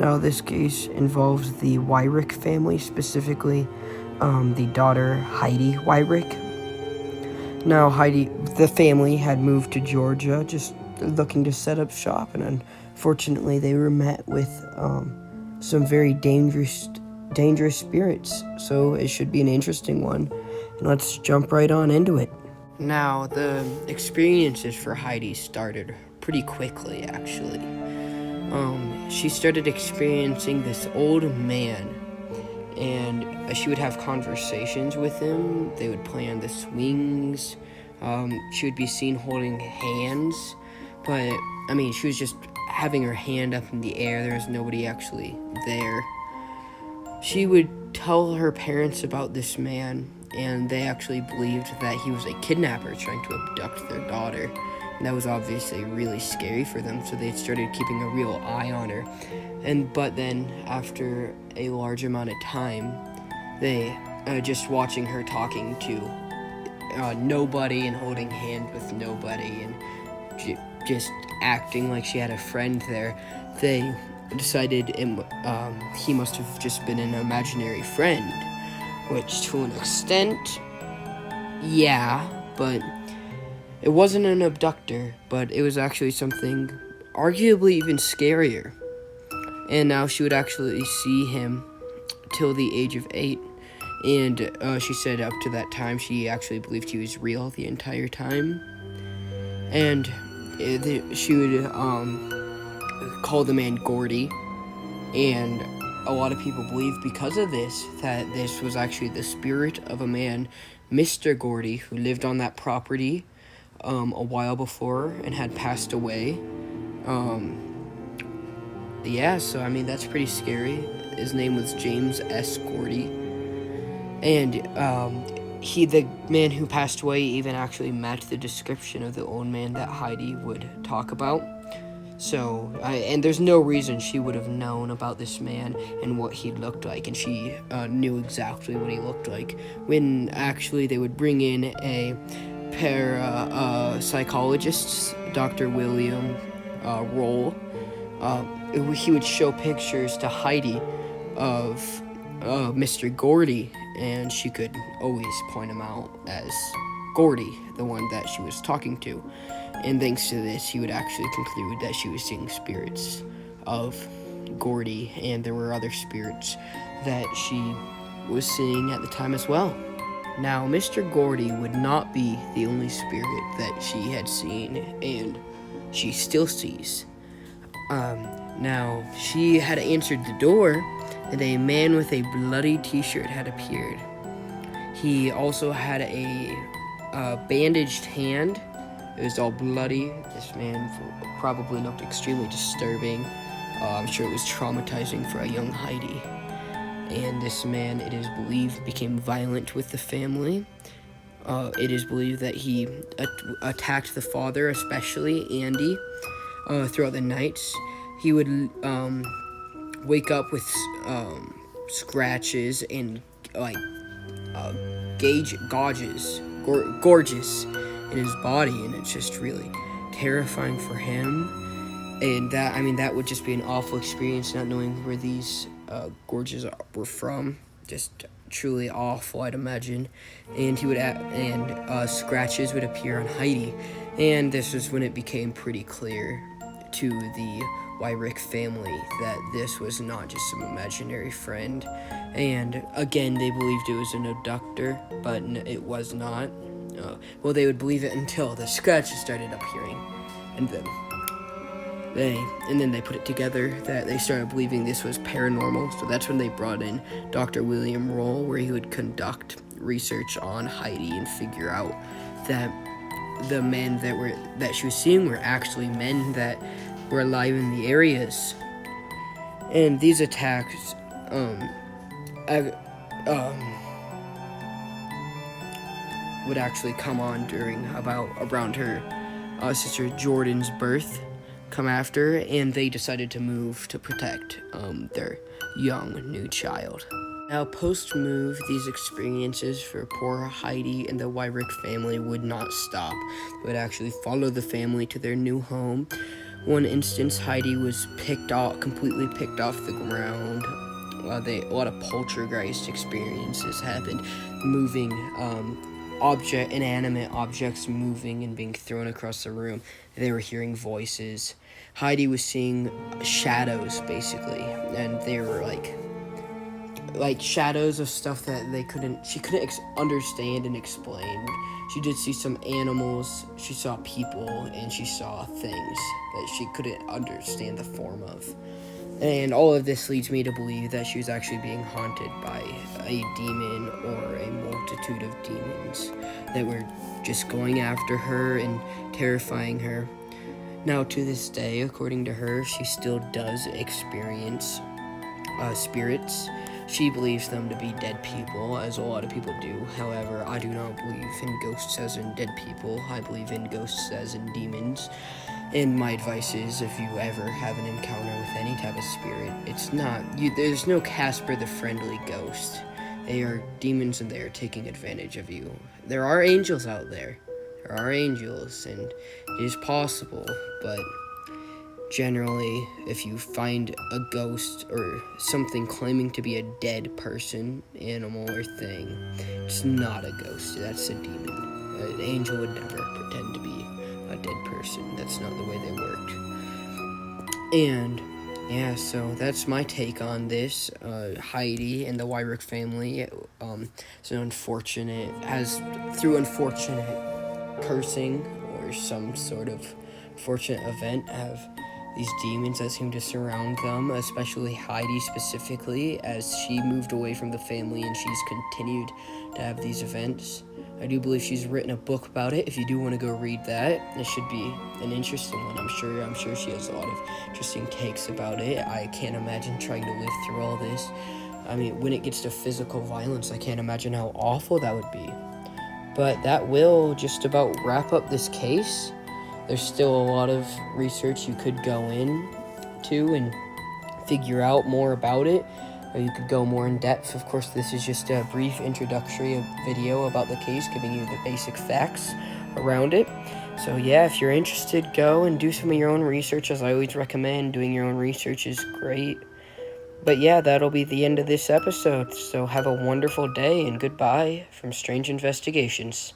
Now, this case involves the Wyrick family, specifically the daughter Heidi Wyrick. Now, the family had moved to Georgia, just looking to set up shop, and unfortunately, they were met with some very dangerous spirits. So it should be an interesting one, and let's jump right on into it. Now, the experiences for Heidi started pretty quickly, actually. She started experiencing this old man, and she would have conversations with him. They would play on the swings. She would be seen holding hands, but, she was just having her hand up in the air. There was nobody actually there. She would tell her parents about this man, and they actually believed that he was a kidnapper trying to abduct their daughter. And that was obviously really scary for them, so they started keeping a real eye on her. But then, after a large amount of time, they just watching her talking to nobody and holding hands with nobody and just acting like she had a friend there, they decided he must have just been an imaginary friend, which to an extent, yeah, but it wasn't an abductor, but it was actually something arguably even scarier. And now she would actually see him till the age of 8. And she said up to that time she actually believed he was real the entire time. And she would call the man Gordy. And a lot of people believe because of this that this was actually the spirit of a man, Mr. Gordy, who lived on that property a while before and had passed away. So that's pretty scary. His name was James S. Gordy. And the man who passed away even actually matched the description of the old man that Heidi would talk about. So, and there's no reason she would have known about this man and what he looked like, and she knew exactly what he looked like. When actually they would bring in a psychologist, Dr. William Roll, he would show pictures to Heidi of Mr. Gordy, and she could always point him out as Gordy, the one that she was talking to. And thanks to this, he would actually conclude that she was seeing spirits of Gordy, and there were other spirits that she was seeing at the time as well. Now, Mr. Gordy would not be the only spirit that she had seen, and she still sees. Now, she had answered the door, and a man with a bloody t-shirt had appeared. He also had a bandaged hand. It was all bloody. This man probably looked extremely disturbing. I'm sure it was traumatizing for a young Heidi. And this man, it is believed, became violent with the family. It is believed that he attacked the father, especially Andy, throughout the nights. He would wake up with scratches and gorges in his body, and it's just really terrifying for him. And that would just be an awful experience, not knowing where these gorges were from. Just truly awful, I'd imagine. And he would scratches would appear on Heidi, and this was when it became pretty clear to the Wyrick family that this was not just some imaginary friend. And again, they believed it was an abductor, but it was not. They would believe it until the scratches started appearing, and then they put it together that they started believing this was paranormal. So that's when they brought in Dr. William Roll, where he would conduct research on Heidi and figure out that the men that she was seeing were actually men that were alive in the areas. And these attacks would actually come on around her sister Jordan's birth, come after, and they decided to move to protect their young new child. Now, post-move, these experiences for poor Heidi and the Wyrick family would not stop. They would actually follow the family to their new home, One instance, Heidi was completely picked off the ground. A lot of poltergeist experiences happened, moving inanimate objects moving and being thrown across the room. They were hearing voices. Heidi was seeing shadows, basically, and they were like shadows of stuff that she couldn't understand and explain. She did see some animals, she saw people, and she saw things that she couldn't understand the form of. And all of this leads me to believe that she was actually being haunted by a demon or a multitude of demons that were just going after her and terrifying her. Now, to this day, according to her, she still does experience spirits. She believes them to be dead people, as a lot of people do. However, I do not believe in ghosts as in dead people. I believe in ghosts as in demons. And my advice is, if you ever have an encounter with any type of spirit, there's no Casper the Friendly Ghost. They are demons and they are taking advantage of you. There are angels out there. There are angels, and it is possible, but generally, if you find a ghost or something claiming to be a dead person, animal, or thing, it's not a ghost. That's a demon. An angel would never pretend to be a dead person. That's not the way they work. And yeah, so that's my take on this. Heidi and the Wyrick family. It's through unfortunate cursing or some sort of fortunate event, have these demons that seem to surround them, especially Heidi specifically, as she moved away from the family and she's continued to have these events. I do believe she's written a book about it. If you do want to go read that, it should be an interesting one. I'm sure she has a lot of interesting takes about it. I can't imagine trying to live through all this. I mean, when it gets to physical violence, I can't imagine how awful that would be. But that will just about wrap up this case. There's still a lot of research you could go into and figure out more about it, or you could go more in depth. Of course, this is just a brief introductory video about the case, giving you the basic facts around it. So yeah, if you're interested, go and do some of your own research. As I always recommend, doing your own research is great. But yeah, that'll be the end of this episode. So have a wonderful day, and goodbye from Strange Investigations.